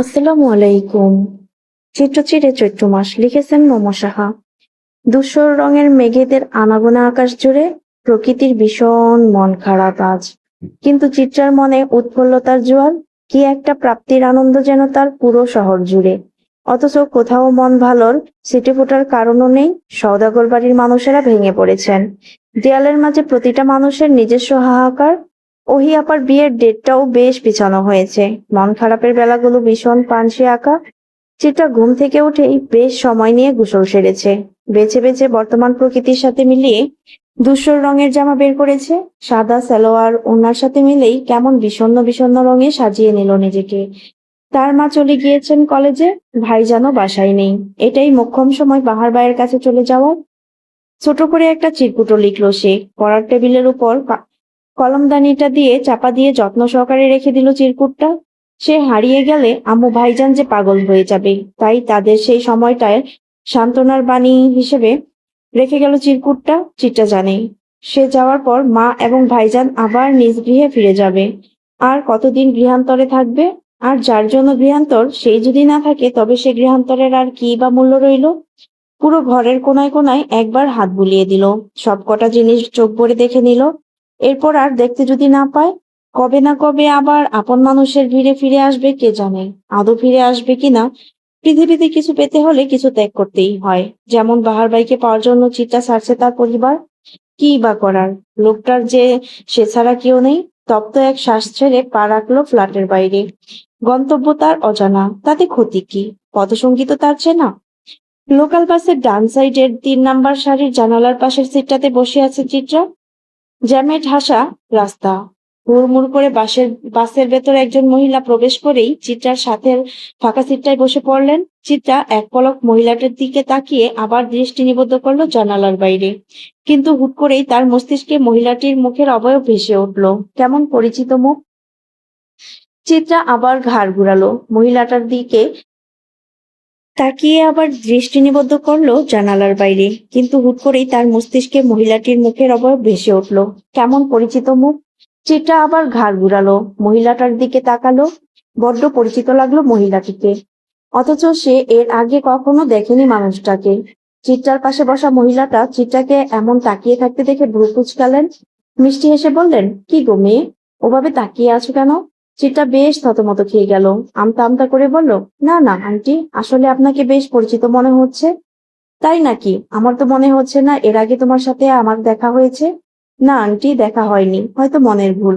আসসালামু আলাইকুম। চিত্রচিরে চৈত্র মাস লিখেছেন মোমো সাহা। ধূসর রঙের মেঘেদের আনাগোনা আকাশ জুড়ে প্রকৃতির ভীষণ মন খারাপ আজ। কিন্তু চিত্রার মনে উৎফুল্লতার জোয়ার, কি একটা প্রাপ্তির আনন্দ যেন তার পুরো শহর জুড়ে। অথচ কোথাও মন ভালোর ছিটে ফোটার কারণও নেই। সওদাগর বাড়ির মানুষেরা ভেঙে পড়েছেন। দেয়ালের মাঝে প্রতিটা মানুষের নিজস্ব হাহাকার। ওহি আপার বিয়ের ডেটটাও বেশ পিছানো হয়েছে। মন খারাপের বেলাগুলো ভীষণ পানসে আঁকা। চিত্রা ঘুম থেকে উঠেই বেশ সময় নিয়ে গোসল সেরেছে। বেছে বেছে বর্তমান প্রকৃতির সাথে মিলিয়ে ধূসর রঙের জামা বের করেছে। সাদা সালোয়ার ওড়নার সাথে মিলেই কেমন বিষণ্ণ বিষণ্ণ রঙে সাজিয়ে নিল নিজেকে। তার মা চলে গিয়েছেন কলেজে, ভাইজানও বাসায় নেই। এটাই মোক্ষম সময় বাহার ভাইয়ের কাছে চলে যাওয়ার। ছোট করে একটা চিরকুটও লিখলো সে। পড়ার টেবিলের উপর কলমদানিটা দিয়ে চাপা দিয়ে যত্ন সহকারে রেখে দিল চিরকুটটা। সে হারিয়ে গেলে আম্মু ভাইজান যে পাগল হয়ে যাবে, তাই তাদের সেই সময়টায় সান্ত্বনার বাণী হিসেবে রেখে গেল চিরকুটটা। চিত্রা জানে সে যাওয়ার পর মা এবং ভাইজান আবার নিজ গৃহে ফিরে যাবে। আর কতদিন গৃহান্তরে থাকবে? আর যার জন্য গৃহান্তর, সেই যদি না থাকে তবে সে গৃহান্তরের আর কি বা মূল্য রইল? পুরো ঘরের কোনায় কোনায় একবার হাত বুলিয়ে দিল। সবকটা জিনিস চোখ ভরে দেখে নিল। এরপর আর দেখতে যদি না পায়, কবে না কবে আবার আপন মানুষের ভিড়ে ফিরে আসবে কে জানে। আদৌ ফিরে আসবে কিনা। পৃথিবীতে কিছু পেতে হলে কিছু ত্যাগ করতেই হয়। যেমন বাহার ভাইকে পাওয়ার জন্য চিত্রা ছাড়ছে তার পরিবার। কি বা করার, লোকটার যে সে ছাড়া কেউ নেই। তপ্ত এক শ্বাস ছেড়ে পা রাখলো ফ্ল্যাটের বাইরে। গন্তব্য তার অজানা, তাতে ক্ষতি কি? পথসঙ্গী তো তার চেনা। লোকাল বাসের ডান সাইডের ৩ নাম্বার সারির জানালার পাশের সিটটাতে বসে আছে চিত্রা। জ্যামে ঠাসা রাস্তা। হুড়মুড় করে বাসের ভেতরে একজন মহিলা প্রবেশ করেই চিত্রার সাথে ফাঁকা সিটটায় বসে পড়লেন। চিত্রা এক পলক মহিলাটার দিকে তাকিয়ে আবার দৃষ্টি নিবদ্ধ করলো জানালার বাইরে। কিন্তু হুট করেই তার মস্তিষ্কে মহিলাটির মুখের অবয়ব ভেসে উঠল। কেমন পরিচিত মুখ। চিত্রা আবার ঘাড় ঘুরালো মহিলাটার দিকে তাকিয়ে আবার দৃষ্টি নিবদ্ধ করলো জানালার বাইরে। কিন্তু হুট করেই তার মস্তিষ্কে মহিলাটির মুখের অবয়ব ভেসে উঠল। কেমন পরিচিত মুখ। চিত্রা আবার ঘাড় ঘুরালো মহিলাটার দিকে তাকালো। বড্ড পরিচিত লাগলো মহিলাটিকে। অথচ সে এর আগে কখনো দেখেনি মানুষটাকে। চিত্রার পাশে বসা মহিলাটা চিত্রাকে এমন তাকিয়ে থাকতে দেখে ভ্রু কুঁচকালেন। মিষ্টি হেসে বললেন, কি গো মেয়ে, ওভাবে তাকিয়ে আছো কেন? চিত্রা বেশ থতমত খেয়ে গেল। আমতা আমতা করে বলল, না না আন্টি, আসলে আপনাকে বেশ পরিচিত মনে হচ্ছে। তাই নাকি? আমার তো মনে হচ্ছে না এর আগে তোমার সাথে আমার দেখা হয়েছে। না আন্টি, দেখা হয়নি, হয়তো মনের ভুল।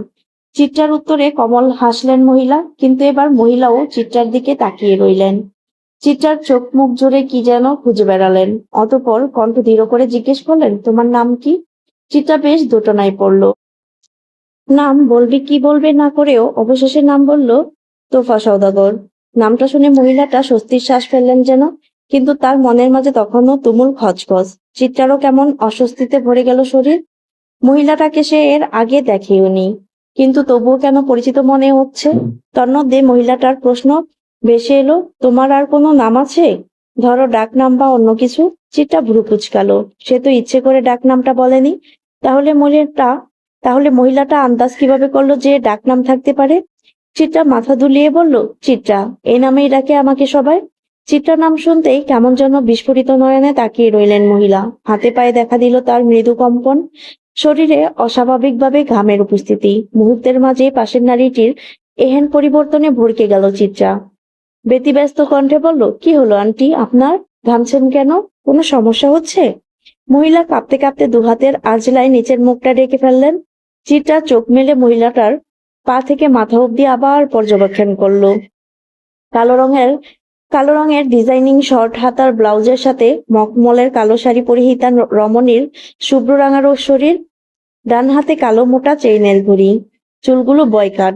চিত্রার উত্তরে কমল হাসলেন মহিলা। কিন্তু এবার মহিলাও চিত্রার দিকে তাকিয়ে রইলেন। চিত্রার চোখ মুখ জুড়ে কি যেন খুঁজে বেড়ালেন। অতঃপর কণ্ঠ দৃঢ় করে জিজ্ঞেস করলেন, তোমার নাম কি? চিত্রা বেশ দোটানায় পড়ল। নাম বলবে কি বলবে না করেও অবশেষে নাম বলল, তোফা সওদাগর। নামটা শুনে মহিলাটা স্বস্তির শ্বাস ফেললেন যেন। কিন্তু তার মনের মাঝে তখনও তুমুল খচখচ। চিত্রারও কেমন অস্বস্তিতে ভরে গেল শরীর। মহিলাটাকে সে এর আগে দেখেওনি, কিন্তু তবুও কেন পরিচিত মনে হচ্ছে। তন্মধ্যে মহিলাটার প্রশ্ন ভেসে এলো, তোমার আর কোনো নাম আছে? ধরো ডাক নাম বা অন্য কিছু। চিত্রা ভ্রু কুঁচকালো। সে তো ইচ্ছে করে ডাক নামটা বলেনি। তাহলে মহিলাটা তাহলে মহিলাটা আন্দাজ কিভাবে করলো যে ডাক নাম থাকতে পারে? চিত্রা মাথা দুলিয়ে বলল, চিত্রা, এই নামেই ডাকে আমাকে সবাই। চিত্রা নাম শুনতেই কেমন যেন বিস্ফোরিত নয়নে তাকিয়ে রইলেন মহিলা। হাতে পায়ে দেখা দিল তার মৃদু কম্পন। শরীরে অস্বাভাবিকভাবে ঘামের উপস্থিতি। মুহূর্তের মাঝে পাশের নারীটির এহেন পরিবর্তনে ভড়কে গেল চিত্রা। ব্যতিব্যস্ত কণ্ঠে বলল, কি হলো আন্টি আপনার? ঘামছেন কেন? কোনো সমস্যা হচ্ছে? মহিলা কাঁপতে কাঁপতে দুহাতের আঁচলায় নিচের মুখটা ঢেকে ফেললেন। চিত্রা চোখ মেলে মহিলাটার পা থেকে মাথা অব্দি আবার পর্যবেক্ষণ করলো। কালো রঙের কালো রঙের ডিজাইনিং শর্ট হাতার ব্লাউজের সাথে মখমলের কালো শাড়ি পরিহিতা রমণীর শুভ্র রাঙারো শরীর। ডান হাতে কালো মোটা চেইনের ঘড়ি। চুলগুলো বয়কাট।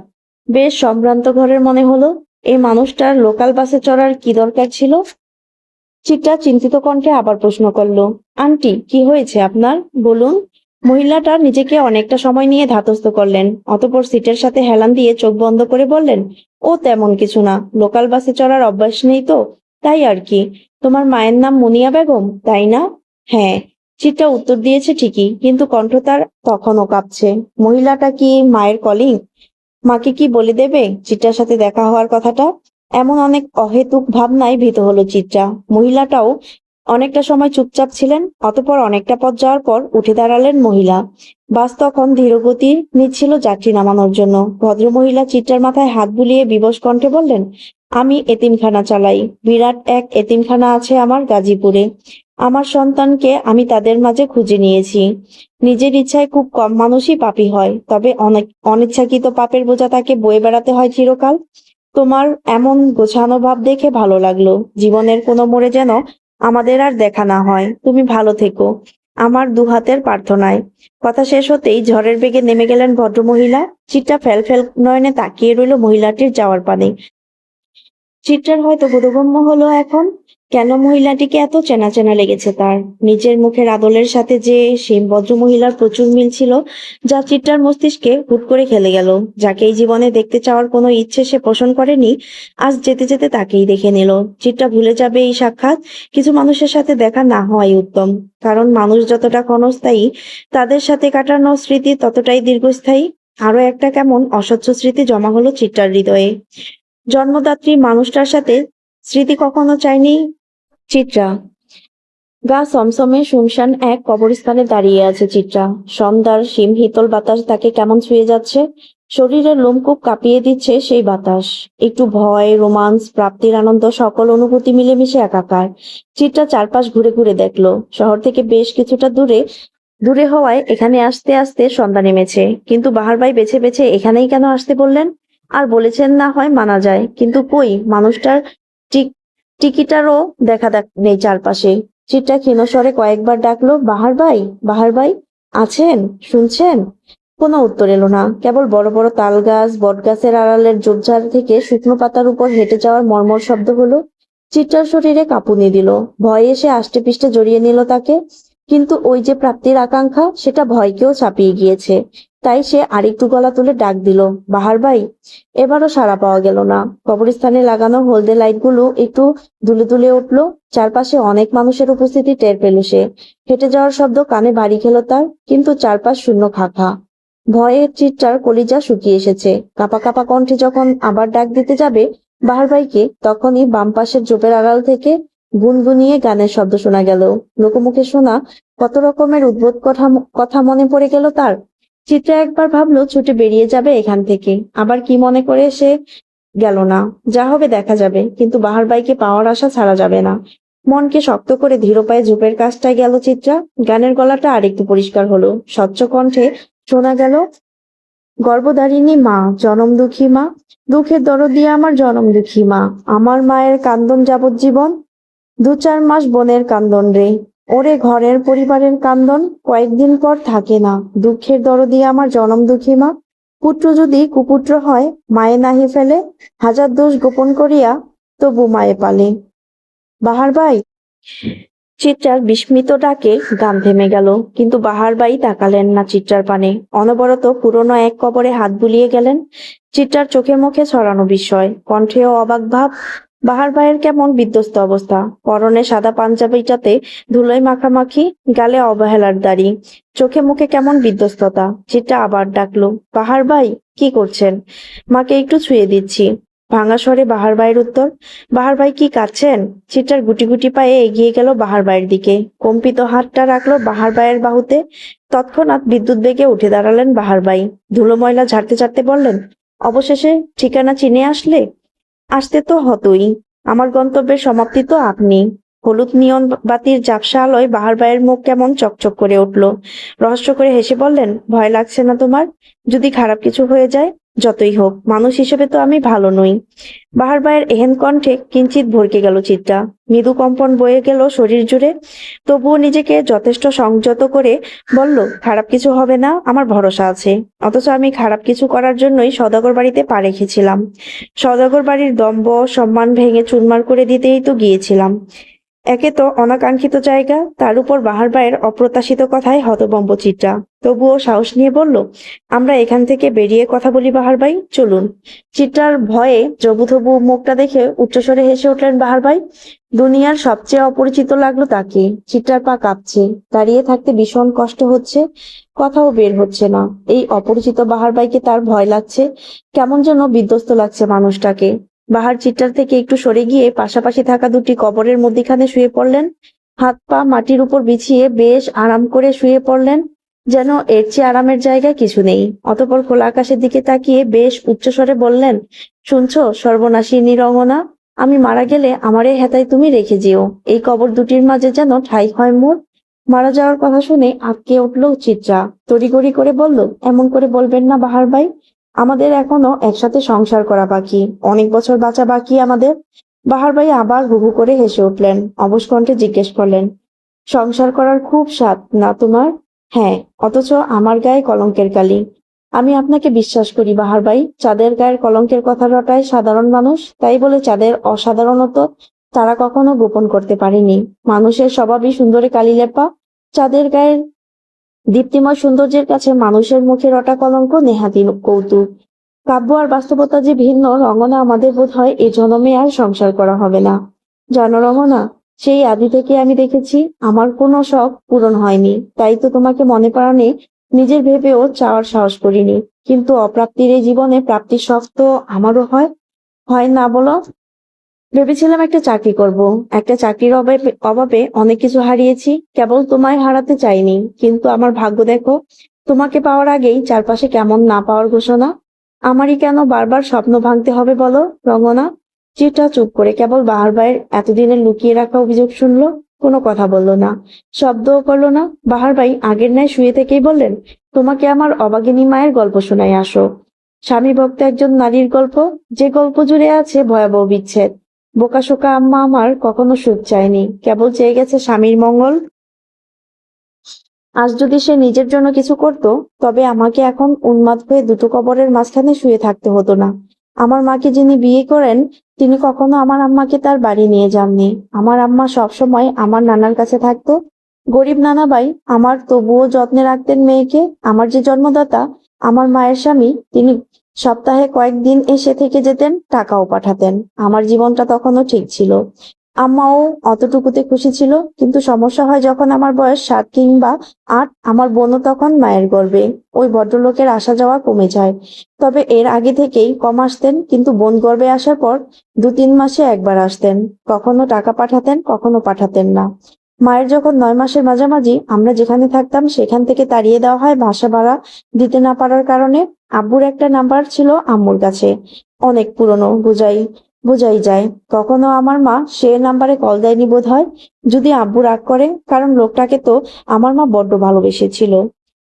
বেশ সম্ভ্রান্ত ঘরের মনে হলো। এই মানুষটার লোকাল বাসে চড়ার কি দরকার ছিল? চিত্রা চিন্তিত কণ্ঠে আবার প্রশ্ন করলো, আন্টি, কি হয়েছে আপনার, বলুন। মহিলাটা নিজেকে অনেকটা সময় নিয়ে ধাতস্থ করলেন। অতঃপর সিটের সাথে হেলান দিয়ে চোখ বন্ধ করে বললেন, ও তেমন কিছু না, লোকাল বাসে চড়ার অভ্যাস নেই তো, তাই আর কি। তোমার মায়ের নাম মুনিয়া বেগম, তাই না? হ্যাঁ। চিত্রা উত্তর দিয়েছে ঠিকই, কিন্তু কণ্ঠ তার তখনও কাঁপছে। মহিলাটা কি মায়ের কলিং? মাকে কি বলে দেবে চিত্রার সাথে দেখা হওয়ার কথাটা? এমন অনেক অহেতুক ভাবনায় ভীত হলো চিত্রা। মহিলাটাও অনেকটা সময় চুপচাপ ছিলেন, অতঃপর অনেকটা পথ যাওয়ার পর উঠে দাঁড়ালেন মহিলা। বাস তখন ধীরগতি নিচ্ছিল যাত্রী নামানোর জন্য। ভদ্রমহিলা চিত্রার মাথায় হাত বুলিয়ে বিবশ কণ্ঠে বললেন, আমি এতিমখানা চালাই। বিরাট এক এতিমখানা আছে আমার গাজীপুরে। আমার সন্তানকে আমি তাদের মাঝে খুঁজে নিয়েছি। নিজের ইচ্ছায় খুব কম মানুষই পাপী হয়, তবে অনেক অনিচ্ছাকৃত পাপের বোঝা তাকে বয়ে বেড়াতে হয় চিরকাল। তোমার এমন গোছানো ভাব দেখে ভালো লাগলো। জীবনের কোনো মোড়ে যেন আমাদের আর দেখা না হয়। তুমি ভালো থেকো, আমার দুহাতের প্রার্থনায়। কথা শেষ হতেই ঝড়ের বেগে নেমে গেলেন ভদ্রমহিলা। চিত্রা ফেল ফেল নয়নে তাকিয়ে রইল মহিলাটির যাওয়ার পানে। চিত্রার হয়তো বোধগম্য হলো এখন কেন মহিলাটিকে এত চেনা চেনা লেগেছে তার। নিজের মুখের আদলের সাথে যে সেই ভদ্রমহিলার প্রচুর মিল ছিল, যা চিত্রার মস্তিষ্কে হুট করে খেলে গেল। যাকে এই জীবনে দেখতে চাওয়ার কোনো ইচ্ছে সে পোষণ করেনি, আজ যেতে যেতে তাকেই দেখে নিল। চিত্রা ভুলে যাবে এই সাক্ষাৎ। কিছু মানুষের সাথে দেখা না হওয়াই উত্তম, কারণ মানুষ যতটা ক্ষণস্থায়ী, তাদের সাথে কাটানো স্মৃতি ততটাই দীর্ঘস্থায়ী। আরো একটা কেমন অস্বচ্ছ স্মৃতি জমা হলো চিত্রার হৃদয়ে। জন্মদাত্রী মানুষটার সাথে স্মৃতি কখনো চায়নি চিত্রা। গা ছমছমে শুনশান এক কবরস্থানে দাঁড়িয়ে আছে চিত্রা। সন্ধ্যার হিমশীতল বাতাস তাকে কেমন ছুঁয়ে যাচ্ছে। শরীরের লোমকূপ কাঁপিয়ে দিচ্ছে সেই বাতাস। একটু ভয়, রোমান্স, প্রাপ্তির আনন্দ, সকল অনুভূতি মিলেমিশে একাকার। চিত্রা চারপাশ ঘুরে ঘুরে দেখলো। শহর থেকে বেশ কিছুটা দূরে দূরে হওয়ায় এখানে আসতে আসতে সন্ধ্যা নেমেছে। কিন্তু বাহার ভাই বেছে বেছে এখানেই কেন আসতে বললেন? আর বলেছেন না হয় মানা যায়, কিন্তু কই মানুষটার টিক টিকিটারও দেখা নেই চারপাশে। চিত্রা ক্ষীণস্বরে কয়েকবার ডাকলো, বাহার ভাই, বাহার ভাই, আছেন? শুনছেন? কোনো উত্তর এলো না। কেবল বড় বড় তাল গাছ, বট গাছের আড়ালের ঝোপঝাড় থেকে শুকনো পাতার উপর হেঁটে যাওয়ার মর্মর শব্দ হলো। চিত্রার শরীরে কাঁপুনি দিল। ভয় এসে আষ্টে পৃষ্ঠে জড়িয়ে নিল তাকে। কিন্তু ওই যে প্রাপ্তির আকাঙ্ক্ষা, সেটা ভয়কেও ছাপিয়ে গিয়েছে। তাই সে আরেকটু গলা তুলে ডাক দিল, বাহার ভাই। এবারও সাড়া পাওয়া গেল না। কবরস্থানে লাগানো হলদে লাইটগুলো একটু দুলে দুলে উঠলো। চারপাশে অনেক মানুষের উপস্থিতি টের পেল সে। হেঁটে যাওয়ার শব্দ কানে বাড়ি খেল তার, কিন্তু চারপাশ শূন্য খাখা। ভয়ে চিত্রার কলিজা শুকিয়ে এসেছে। কাঁপা কাঁপা কণ্ঠে যখন আবার ডাক দিতে যাবে বাহার ভাইকে, তখনই বাম পাশের ঝোপের আড়াল থেকে গুনগুনিয়ে গানের শব্দ শোনা গেল। লোকমুখে শোনা কত রকমের উদ্ভট কথা কথা মনে পড়ে গেল তার। চিত্রা একবার ভাবলো ছুটে বেরিয়ে যাবে এখান থেকে, আবার কি মনে করে সে গেল না। যা হবে দেখা যাবে, কিন্তু বাহার ভাইকে পাওয়ার আশা ছাড়া যাবে না। মনকে শক্ত করে ধীর পায়ে ঝোপের কাছটায় গেল চিত্রা। গানের গলাটা আরেকটু পরিষ্কার হলো। স্বচ্ছ কণ্ঠে শোনা গেল, গর্ভধারিণী মা, জনম দুঃখী মা, দুঃখের দরদি আমার জনম দুঃখী মা, আমার মায়ের কান্দন যাবজ্জীবন, ২-৪ মাস বোনের কান্দন রে, ওরে ঘরের পরিবারের কান্দন, কয়েকদিন পর থাকে না, দুঃখের দরদি আমার জনম দুঃখী মা, পুত্র যদি কুপুত্র হয় মায়ে নাহি ফেলে, হাজার দোষ গোপন করিয়া তবু মায়ে পালে। বাহার ভাই। চিত্রার বিস্মিত ডাকে গান থেমে গেল, কিন্তু বাহার বাই তাকালেন না চিত্রার পানে। অনবরত পুরনো এক কবরে হাত বুলিয়ে গেলেন। চিত্রার চোখে মুখে ছড়ানো বিস্ময়, কণ্ঠেও অবাক ভাব। বাহার ভাইয়ের কেমন বিধ্বস্ত অবস্থা। পরনে সাদা পাঞ্জাবিটাতে ধুলোয় মাখামাখি, গালে অবহেলার দাড়ি, চোখে মুখে কেমন বিধ্বস্ততা। চিত্রা আবার ডাকলো, বাহার ভাই, কি করছেন? মাকে একটু ছুঁয়ে দিচ্ছি। ভাঙা স্বরে বাহার ভাইয়ের উত্তর। বাহার ভাই কি কাঁদছেন? চিত্রার গুটি গুটি পায়ে এগিয়ে গেল বাহার ভাইয়ের দিকে। কম্পিত হাতটা রাখলো বাহার ভাইয়ের বাহুতে। তৎক্ষণাৎ বিদ্যুৎ বেগে উঠে দাঁড়ালেন বাহার ভাই। ধুলো ময়লা ঝাড়তে ঝাড়তে বললেন, অবশেষে ঠিকানা চিনে আসলে? আসতে তো হতোই, আমার গন্তব্যের সমাপ্তি তো আপনি। হলুদ নিয়ন বাতির ঝাপসা আলোয় বাহার ভাইয়ের মুখ কেমন চকচক করে উঠল। রহস্য করে হেসে বললেন, ভয় লাগছে না তোমার? যদি খারাপ কিছু হয়ে যায়? যতই হোক, মানুষ হিসেবে তো আমি ভালো নই। বাহার ভাইয়ের এহেন কণ্ঠে কিঞ্চিত ভরকে গেল চিত্রা। মৃদু কম্পন বয়ে গেল শরীর জুড়ে। তবুও নিজেকে যথেষ্ট সংযত করে বলল, খারাপ কিছু হবে না, আমার ভরসা আছে। অথচ আমি খারাপ কিছু করার জন্যই সওদাগর বাড়িতে পা রেখেছিলাম। সওদাগর বাড়ির দম্ভ সম্মান ভেঙে চুরমার করে দিতেই তো গিয়েছিলাম। একে তো অনাকাঙ্ক্ষিত জায়গা, তার উপর বাহার ভাইয়ের অপ্রত্যাশিত কথায় হতভম্ব চিত্রা। তবুও সাহস নিয়ে বলল, আমরা এখান থেকে বেরিয়ে কথা বলি বাহার ভাই, চলুন। চিত্রার ভয়ে জবুথবু মুখটা দেখে উচ্চস্বরে হেসে উঠলেন বাহার ভাই। দুনিয়ার সবচেয়ে অপরিচিত লাগলো তাকে। চিত্রার পা কাঁপছে, দাঁড়িয়ে থাকতে ভীষণ কষ্ট হচ্ছে, কথাও বের হচ্ছে না। এই অপরিচিত বাহার ভাইকে তার ভয় লাগছে, কেমন যেন বিধ্বস্ত লাগছে মানুষটাকে। বাহার চিৎটার থেকে একটু সরে গিয়ে পাশাপাশি থাকা দুটি কবরের মধ্যিখানে শুয়ে পড়লেন। হাত পা মাটির উপর বিছিয়ে বেশ আরাম করে শুয়ে পড়লেন, যেন এর চেয়ে আরামের জায়গায় কিছু নেই। অতঃপর খোলা আকাশের দিকে তাকিয়ে বেশ উচ্চস্বরে বললেন, শুনছো সর্বনাশিনী রঙ্গনা, আমি মারা গেলে আমার এই হেথায় তুমি রেখে যেও। এই কবর দুটির মাঝে যেন ঠাঁই হয় মোর। মারা যাওয়ার কথা শুনে আঁতকে উঠল চিত্রা। তড়িঘড়ি করে বলল, এমন করে বলবেন না বাহার ভাই, আমাদের এখনো একসাথে সংসার করা বাকি, অনেক বছর বাঁচা বাকি আমাদের। বাহার ভাই আবার হু হু করে হেসে উঠলেন। অবশ কণ্ঠে জিজ্ঞেস করলেন, সংসার করার খুব স্বাদ না তোমার? হ্যাঁ, অথচ আমার গায়ে কলঙ্কের কালি। আমি আপনাকে বিশ্বাস করি বাহার ভাই, চাঁদের গায়ের কলঙ্কের কথা রটায় সাধারণ মানুষ, তাই বলে চাঁদের অসাধারণত তারা কখনো গোপন করতে পারেনি। মানুষের স্বভাবই সুন্দরে কালি লেপা। চাঁদের গায়ের দীপ্তিময় সৌন্দর্যের কাছে মানুষের মুখে রটা কলঙ্ক নেহাতি কৌতুক। কাব্য আর বাস্তবতা যে ভিন্ন, রঙ্গনা, আমাদের বোধ হয় এ জন্মে আর সংসার করা হবে না। জানো রঙ্গনা, সেই আদি থেকে আমি দেখেছি আমার কোনো শখ পূরণ হয়নি, তাই তো তোমাকে মনে প্রাণে নিজের ভেবেও চাওয়ার সাহস করিনি। কিন্তু অপ্রাপ্তির এই জীবনে প্রাপ্তির শখ তো আমারও হয়, হয় না বলো? ভেবেছিলাম একটা চাকরি করব। একটা চাকরির অভাবে অভাবে অনেক কিছু হারিয়েছি, কেবল তোমায় হারাতে চাইনি। কিন্তু আমার ভাগ্য দেখো, তোমাকে পাওয়ার আগেই চারপাশে কেমন না পাওয়ার ঘোষণা। আমারই কেন বারবার স্বপ্ন ভাঙতে হবে বলো রঙ্গনা? চিটা চুপ করে কেবল বাহার ভাইয়ের এতদিনের লুকিয়ে রাখা অভিযোগ শুনলো, কোনো কথা বলল না, শব্দও করলো না। বাহার ভাই আগের ন্যায় শুয়ে থেকেই বললেন, তোমাকে আমার অবাগিনী মায়ের গল্প শোনাই আসো। স্বামী ভক্ত একজন নারীর গল্প, যে গল্প জুড়ে আছে ভয়াবহ বিচ্ছেদ। বোকাশোকা আম্মা আমার কখনো সুখ চায়নি, কেবল চেয়ে গেছে স্বামীর মঙ্গল। আজ যদি সে নিজের জন্য কিছু করত, তবে আমাকে এখন উন্মাদ হয়ে দুটো কবরের মাঝখানে শুয়ে থাকতে হতো না। আমার মাকে যিনি বিয়ে করেন, তিনি কখনো আমার আম্মাকে তার বাড়ি নিয়ে যাননি। আমার আম্মা সবসময় আমার নানার কাছে থাকতো। গরিব নানাবাই আমার তবুও যত্নে রাখতেন মেয়েকে। আমার যে জন্মদাতা, আমার মায়ের স্বামী, তিনি সপ্তাহে কয়েকদিন এসে থেকে যেতেন, টাকাও পাঠাতেন। আমার জীবনটা তখনও ঠিক ছিল। আম্মাও অতটুকুতে খুশি ছিল। কিন্তু সমস্যা হয় যখন আমার বয়স 7 কিংবা 8, আমার বোনও তখন মায়ের গর্ভে। ওই ভদ্রলোকের আসা যাওয়া কমে যায়। তবে এর আগে থেকেই কম আসতেন, কিন্তু বোন গর্ভে আসার পর 2-3 মাসে একবার আসতেন। কখনো টাকা পাঠাতেন, কখনো পাঠাতেন না। মায়ের যখন 9 মাসের মাঝামাঝি আমরা যেখানে থাকতাম সেখান থেকে তাড়িয়ে দেওয়া হয় বাসা ভাড়া দিতে না পারার কারণে। আব্বুর একটা নাম্বার ছিল আম্মুর কাছে, অনেক পুরনো, বোঝাই যায়। কখনো আমার মা সে নাম্বারে কল দেয়নি বোধহয়, যদি আব্বু রাগ করে, কারণ লোকটাকে তো আমার মা বড্ড ভালোবেসেছিল।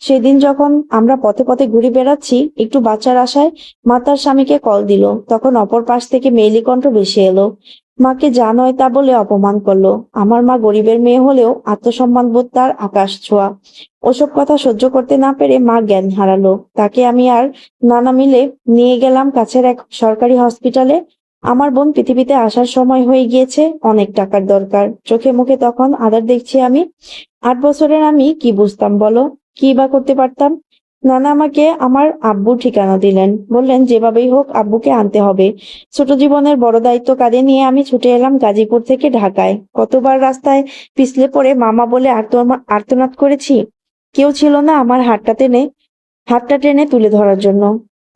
সেদিন যখন আমরা পথে পথে ঘুরে বেড়াচ্ছি একটু বাচ্চার আশায়, মা তার স্বামীকে কল দিল, তখন অপর পাশ থেকে মেয়েলি কণ্ঠ ভেসে এলো। মাকে যা নয় তা বলে অপমান করলো। আমার মা গরিবের মেয়ে হলেও আত্মসম্মান বোধ তার আকাশ ছোঁয়া। ওসব কথা সহ্য করতে না পেরে মা জ্ঞান হারালো। তাকে আমি আর নানা মিলে নিয়ে গেলাম কাছের এক সরকারি হসপিটালে। আমার বোন পৃথিবীতে আসার সময় হয়ে গিয়েছে, অনেক টাকার দরকার। চোখে মুখে তখন আদার দেখছি আমি। 8 বছরের আমি কি বুঝতাম বলো, কি বা করতে পারতাম? নানা আমাকে আমার আব্বুর ঠিকানা দিলেন, বললেন যেভাবেই হোক আব্বুকে আনতে হবে। ছোট জীবনের বড় দায়িত্ব কাঁধে নিয়ে আমি ছুটে এলাম গাজীপুর থেকে ঢাকায়। কতবার রাস্তায় পিছলে পড়ে মামা বলে আর্তনাদ করেছি, কেউ ছিল না আমার হাতটা টেনে তুলে ধরার জন্য।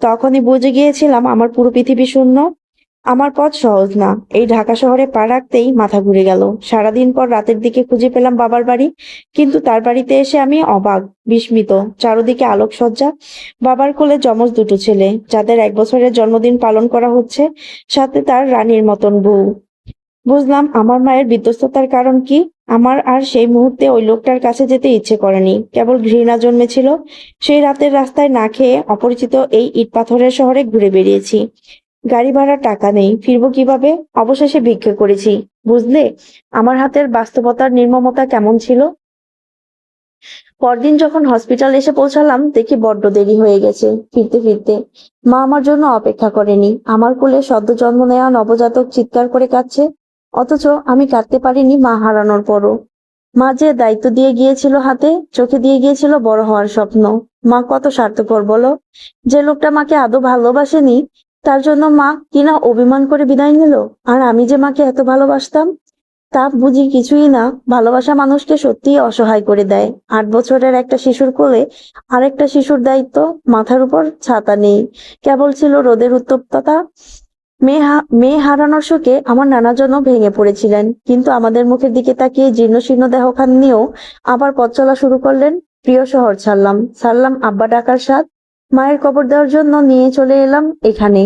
তখনই বুঝে গিয়েছিলাম আমার পুরো পৃথিবী শূন্য। আমার পথ সহজ না। এই ঢাকা শহরে পা রাখতেই মাথা ঘুরে গেল। সারাদিন পর রাতের দিকে খুঁজে পেলাম বাবার বাড়ি, কিন্তু তার বাড়িতে এসে আমি অবাক, বিস্মিত। চারদিকে আলোকসজ্জা, বাবার কোলে যমজ দুটো ছেলে, যাদের 1 বছরের জন্মদিন পালন করা হচ্ছে, সাথে তার রানীর মতন বউ। বুঝলাম আমার মায়ের বিধ্বস্ততার কারণ কি। আমার আর সেই মুহূর্তে ওই লোকটার কাছে যেতে ইচ্ছে করেনি, কেবল ঘৃণা জন্মেছিল। সেই রাতের রাস্তায় না খেয়ে অপরিচিত এই ইট পাথরের শহরে ঘুরে বেরিয়েছি। গাড়ি ভাড়ার টাকা নেই, ফিরবো কিভাবে? অবশেষে ভিক্ষে করেছি। বুঝলে আমার হাতের বাস্তবতার নির্মমতা কেমন ছিল? পরদিন যখন হসপিটাল এসে পৌঁছালাম, দেখি বড্ড দেরি হয়ে গেছে ফিরতে ফিরতে। মা আমার জন্য অপেক্ষা করেনি। আমার কোলে সদ্য জন্ম নেওয়া নবজাতক চিৎকার করে কাঁদছে, অথচ আমি কাঁদতে পারিনি মা হারানোর পরও। মা যে দায়িত্ব দিয়ে গিয়েছিল হাতে, চোখে দিয়ে গিয়েছিল বড় হওয়ার স্বপ্ন। মা কত স্বার্থপর বলো। যে লোকটা মাকে আদৌ ভালোবাসেনি, তার জন্য মা কিনা অভিমান করে বিদায় নিল। আর আমি যে মাকে এত ভালোবাসতাম, তা বুঝি কিছুই না। ভালোবাসা মানুষকে সত্যিই অসহায় করে দেয়। 8 বছরের একটা শিশুর কোলে আরেকটা শিশুর দায়িত্ব, মাথার উপর ছাতা নেই, কেবল ছিল রোদের উত্তপ্ততা। মেয়ে হারানোর শোকে আমার নানা যেন ভেঙে পড়েছিলেন, কিন্তু আমাদের মুখের দিকে তাকিয়ে জীর্ণশীর্ণ দেহখান নিয়েও আবার পথ চলা শুরু করলেন। প্রিয় শহর ছাড়লাম আব্বা ডাকার স্বাদ, মায়ের কবর দেওয়ার জন্য নিয়ে চলে এলাম এখানে।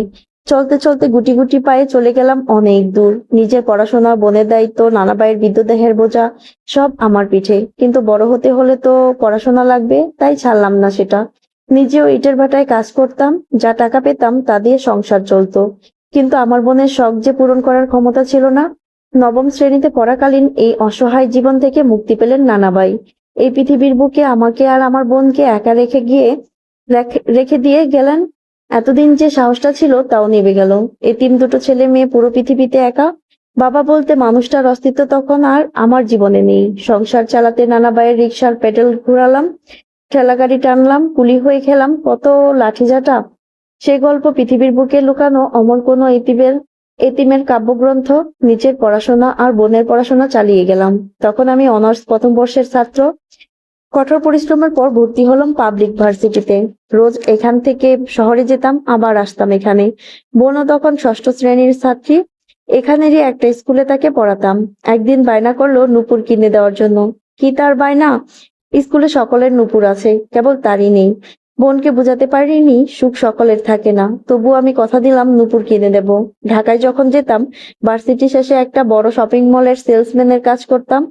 চলতে চলতে গুটি গুটি পায়ে চলে গেলাম অনেক দূর। নিজের পড়াশোনা, বোনের দায়িত্ব, নানা ভাইয়ের বিদ্যুদেহের বোঝা সব আমার পিঠে। কিন্তু বড় হতে হলে তো পড়াশোনা লাগবে, তাই ছাড়লাম না সেটা। নিজেও ইটের ভাটায় কাজ করতাম, যা টাকা পেতাম তা দিয়ে সংসার চলতো। কিন্তু আমার বোনের শখ যে পূরণ করার ক্ষমতা ছিল না। নবম শ্রেণীতে পড়াকালীন এই অসহায় জীবন থেকে মুক্তি পেলেন নানাবাই। এই পৃথিবীর বুকে আমাকে আর আমার বোনকে একা রেখে দিয়ে গেলেন। এতদিন যে সাহসটা ছিল তাও নিভে গেল। এতিম দুটো ছেলে মেয়ে পুরো পৃথিবীতে একা। বাবা বলতে মানুষটার অস্তিত্ব তখন আর আমার জীবনে নেই। সংসার চালাতে নানাবাইয়ের রিকশার পেডেল ঘুরালাম, ঠেলাগাড়ি টানলাম, কুলি হয়ে খেলাম কত লাঠিঝাঁটা। সে গল্প পৃথিবীর বুকে লুকানো অমর কোনো এতিমের কাব্যগ্রন্থ। নিজের পড়াশোনা আর বোনের পড়াশোনা চালিয়ে গেলাম। তখন আমি অনার্স প্রথম বর্ষের ছাত্র। কঠোর পরিশ্রমের পর ভর্তি হলাম পাবলিক ভার্সিটিতে। রোজ এখান থেকে শহরে যেতাম, আবার আসতাম এখানে। বোনও তখন ষষ্ঠ শ্রেণীর ছাত্রী। এখানেরই একটা স্কুলে তাকে পড়াতাম। একদিন বায়না করলো নূপুর কিনে দেওয়ার জন্য। কি তার বায়না? স্কুলে সকলের নূপুর আছে, কেবল তারই নেই। বোনকে বুঝাতে পারিনি সুখ সকলের থাকে না, তবু আমি কথা দিলাম নূপুর কিনে দেব। ঢাকায় যখন যেতাম, ভার্সিটি শেষে একটা বড় শপিং মলের সেলসম্যানের কাজ করতাম।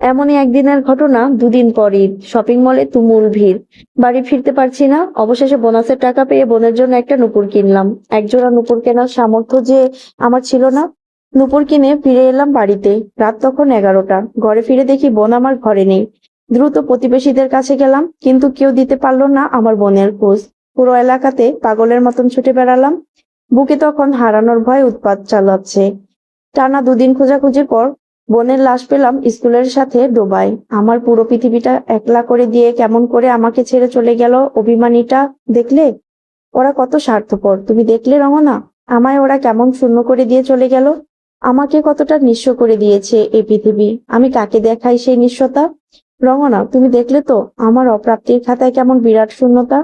এমনই একদিনের ঘটনা, দুদিন পরই শপিং মলে তুমুল ভিড়। বাড়ি ফিরতে পারছি না। অবশেষে বোনাসের টাকা পেয়ে বোনের জন্য একটা নূপুর কিনলাম। একজোড়া নূপুর কেনার সামর্থ্য যে আমার ছিল না। নূপুর কিনে ফিরে এলাম বাড়িতে। রাত তখন 11টা। ঘরে ফিরে দেখি বোন আমার ঘরে নেই। দ্রুত প্রতিবেশীদের কাছে গেলাম, কিন্তু কেউ দিতে পারলো না আমার বোনের খোঁজ। পুরো এলাকাতে পাগলের মতন ছুটে বেড়ালাম। বুকে তখন হারানোর ভয় উৎপাত চালাচ্ছে। টানা দুদিন খোঁজাখুঁজির পর বোনের লাশ পেলাম স্কুলের সাথে ডোবায়। আমার পুরো পৃথিবীটা একলা করে দিয়ে কেমন করে আমাকে ছেড়ে চলে গেল অভিমানীটা। দেখলে ওরা কত স্বার্থপর, তুমি দেখলে রমনা? আমায় ওরা কেমন শূন্য করে দিয়ে চলে গেল। আমাকে কতটা নিঃস্ব করে দিয়েছে এই পৃথিবী। আমি কাকে দেখাই সেই নিঃস্বতা? রমনা, তুমি দেখলে তো আমার অপ্রাপ্তির খাতায় কেমন বিরাট শূন্যতা।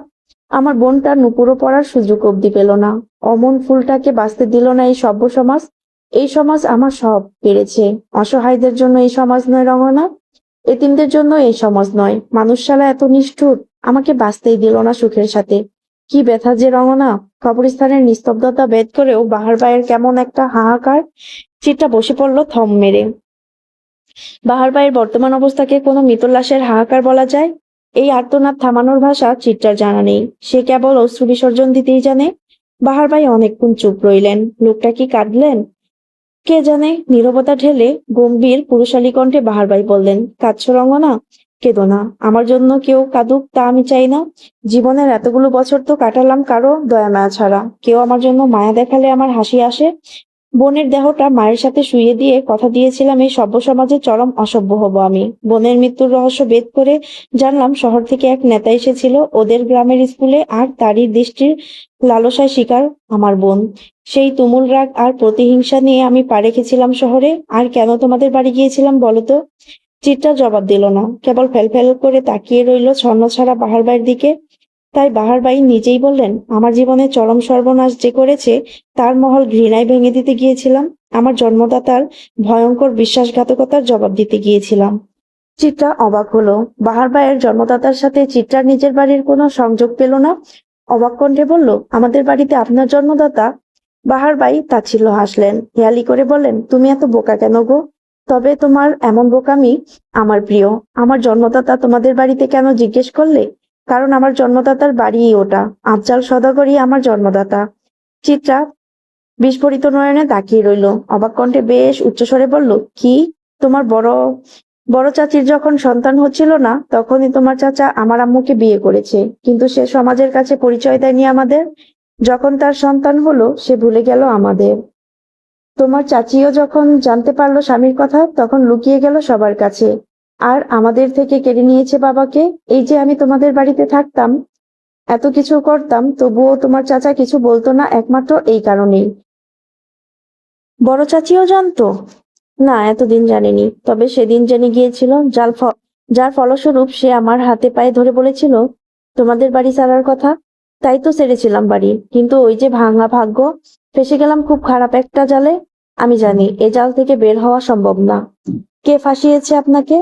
আমার বোনটা নুপুরও পড়ার সুযোগ অব্দি পেল না। অমন ফুলটাকে বাঁচতে দিল না এই সভ্য সমাজ। এই সমাজ আমার সব পেরেছে। অসহায়দের জন্য এই সমাজ নয় রমনা, এতিমদের জন্য এই সমাজ নয়। মানুষশালা এত নিষ্ঠুর, আমাকে বাঁচতেই দিল না সুখের সাথে। কি ব্যথা যে রমনা। কবরস্থানের নিস্তব্ধতা ভেদ করেও বাহার ভাইয়ের কেমন একটা হাহাকার। চিত্রা বসে পড়ল থম মেরে। বাহার ভাইয়ের বর্তমান অবস্থাকে কোনো মৃত লাশের হাহাকার বলা যায়? এই আর্তনাদ থামানোর ভাষা চিত্রার জানা নেই। সে কেবল অশ্রু বিসর্জন দিতেই জানে। বাহার ভাই অনেকক্ষণ চুপ রইলেন। লোকটা কি কাঁদলেন? কে জানে। নীরবতা ঢেলে গম্ভীর পুরুষালী কণ্ঠে বাহার ভাই বললেন, কাঁদছো রঙ্গনা? কেঁদো না। আমার জন্য কেউ কাঁদুক তা আমি চাই না। জীবনের এতগুলো বছর তো কাটালাম কারো দয়া মায়া ছাড়া। কেউ আমার জন্য মায়া দেখালে আমার হাসি আসে। বোনের দেহটা মায়ের সাথে শুইয়ে দিয়ে কথা দিয়েছিলাম এই সভ্য সমাজে চরম অসভ্য হব আমি। বোনের মৃত্যুর রহস্য ভেদ করে জানলাম শহর থেকে এক নেতা এসেছিল ওদের গ্রামের স্কুলে, আর তারই দৃষ্টির লালসায় শিকার আমার বোন। সেই তুমুল রাগ আর প্রতিহিংসা নিয়ে আমি পা রেখেছিলাম শহরে। আর কেন তোমাদের বাড়ি গিয়েছিলাম বলো তো? চিত্রা জবাব দিল না, কেবল ফেল করে তাকিয়ে রইল ছন্নছাড়া বাহার ভাইয়ের দিকে। তাই বাহার ভাই নিজেই বললেন, আমার জীবনে চরম সর্বনাশ যে করেছে তার মহল ঘৃণায় ভেঙে দিতে গিয়েছিলাম। আমার জন্মদাতার ভয়ঙ্কর বিশ্বাসঘাতকতার জবাব দিতে গিয়েছিলাম। চিত্রা অবাক হলো। বাহার ভাইয়ের জন্মদাতার সাথে চিত্রার নিজের বাড়ির কোনো সংযোগ পেল না। অবাক কণ্ঠে বলল, আমাদের বাড়িতে আপনার জন্মদাতা? বাহার ভাই তাচ্ছিল্য হাসলেন। হেয়ালি করে বললেন, তুমি এত বোকা কেন গো? তবে তোমার এমন বোকামি আমার প্রিয়। আমার জন্মদাতা তোমাদের বাড়িতে কেন জিজ্ঞেস করলে? কারণ আমার জন্মদাতার বাড়িই ওটা। আফজাল সওদাগরই আমার জন্মদাতা। চিত্রা বিস্ফোরিত নয়নে তাকিয়ে রইল। অবাক কণ্ঠে বেশ উচ্চস্বরে বলল, কি? তোমার বড় বড় চাচির যখন সন্তান হচ্ছিল না, তখনই তোমার চাচা আমার আম্মুকে বিয়ে করেছে, কিন্তু সে সমাজের কাছে পরিচয় দেয়নি আমাদের। যখন তার সন্তান হলো, সে ভুলে গেল আমাদের। তোমার চাচিও যখন জানতে পারলো স্বামীর কথা, তখন লুকিয়ে গেল সবার কাছে, আর আমাদের থেকে কেড়ে নিয়েছে বাবাকে। এই যে আমি তোমাদের বাড়িতে থাকতাম, এত কিছু করতাম, তবুও তোমার চাচা কিছু বলতো না, একমাত্র এই কারণেই। বড় চাচিও জানতো? না, এতদিন জানেনি। তবে সেদিন জেনে গিয়েছিল, যার ফলস্বরূপ সে আমার হাতে পায়ে ধরে বলেছিল তোমাদের বাড়ি ছাড়ার কথা। তাই তো ছেড়েছিলাম বাড়ি। কিন্তু ওই যে ভাঙা ভাগ্য, ফেঁসে গেলাম খুব খারাপ একটা জালে। আমি জানি এ জাল থেকে বের হওয়া সম্ভব না। কে ফাঁসিয়েছে আপনাকে?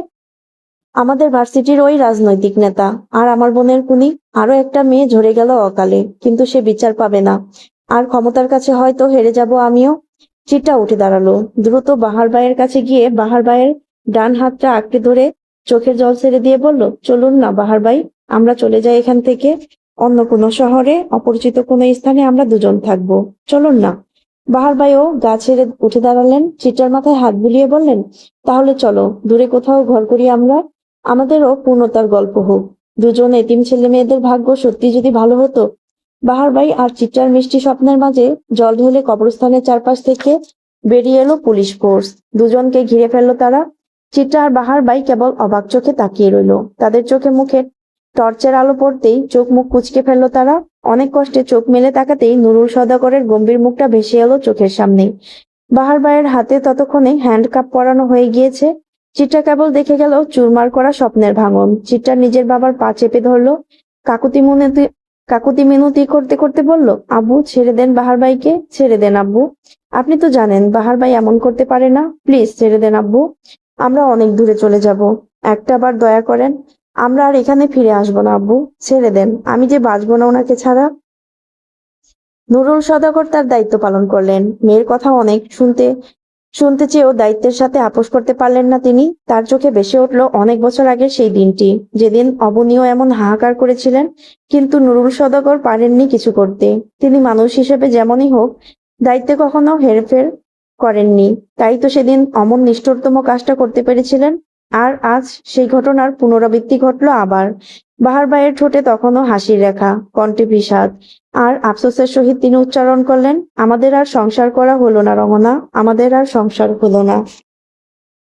আমাদের ভার্সিটির ওই রাজনৈতিক নেতা। আর আমার বোনের খুনি। আরো একটা মেয়ে ঝরে গেল অকালে, কিন্তু সে বিচার পাবে না। আর ক্ষমতার কাছে হয়তো হেরে যাব আমিও। চিটা উঠে দাঁড়ালো, দ্রুত বাহার ভাইয়ের কাছে গিয়ে বাহার ভাইয়ের ডান হাতটা আঁকড়ে ধরে চোখের জল ছেড়ে দিয়ে বলল, চলুন না বাহার ভাই, আমরা চলে যাই এখান থেকে। অন্য কোনো শহরে, অপরিচিত কোনো স্থানে আমরা দুজন থাকবো। চলুন না। বাহার ভাইও গা ছেড়ে উঠে দাঁড়ালেন। চিটার মাথায় হাত বুলিয়ে বললেন, তাহলে চলো, দূরে কোথাও ঘর করি আমরা। আমাদেরও পূর্ণতার গল্প হোক। দুজন এতিম ছেলে মেয়েদের ভাগ্য সত্যি যদি ভালো হতো। বাহার ভাই আর চিত্রার মিষ্টি স্বপ্নের মাঝে জল ঢেলে কবরস্থানের চারপাশ থেকে বেরিয়ে এলো পুলিশ ফোর্স। দুজনকে ঘিরে ফেললো তারা। চিত্রা আর বাহার ভাই কেবল অবাক চোখে তাকিয়ে রইল। তাদের চোখে মুখে টর্চের আলো পড়তেই চোখ মুখ কুঁচকে ফেললো তারা। অনেক কষ্টে চোখ মেলে তাকাতেই নুরুল সওদাগরের গম্ভীর মুখটা ভেসে এলো চোখের সামনে। বাহার ভাইয়ের হাতে ততক্ষণে হ্যান্ডকাপ পরানো হয়ে গিয়েছে। চিত্রা কেবল দেখে গেল চুরমার করা স্বপ্নের ভাঙন। চিত্রা নিজের বাবার পা চেপে ধরলো। কাকুতি মিনতি কাকুতি মিনতি করতে করতে বলল, আব্বু ছেড়ে দেন বাহার ভাইকে, ছেড়ে দেন আব্বু। আপনি তো জানেন বাহার ভাই এমন করতে পারে না। প্লিজ ছেড়ে দেন আব্বু। আমরা অনেক দূরে চলে যাব। একটা বার দয়া করেন। আমরা আর এখানে ফিরে আসবো না আব্বু। ছেড়ে দেন। আমি যে বাঁচবো না ওনাকে ছাড়া। নুরুল সওদাগর তার দায়িত্ব পালন করলেন। মেয়ের কথা অনেক শুনতে শুনতে চেয়েও দায়িত্বের সাথে আপোষ করতে পারলেন না তিনি। তার চোখে ভেসে উঠল অনেক বছর আগের সেই দিনটি, যেদিন অবনীও এমন হাহাকার করেছিলেন। কিন্তু নুরুল সওদাগর পারেননি কিছু করতে। তিনি মানুষ হিসেবে যেমনই হোক, দায়িত্বে কখনো হেরফের করেননি। তাই তো সেদিন অমন নিষ্ঠুরতম কাজটা করতে পেরেছিলেন। আর আজ সেই ঘটনার পুনরাবৃত্তি ঘটল আবার। বাহার ভাইয়ের ঠোঁটে তখনও হাসির রেখা, কণ্ঠে বিষাদ। আর আফসোসের সহিত তিনি উচ্চারণ করলেন, আমাদের আর সংসার করা হলো না রমনা, আমাদের আর সংসার হলো না।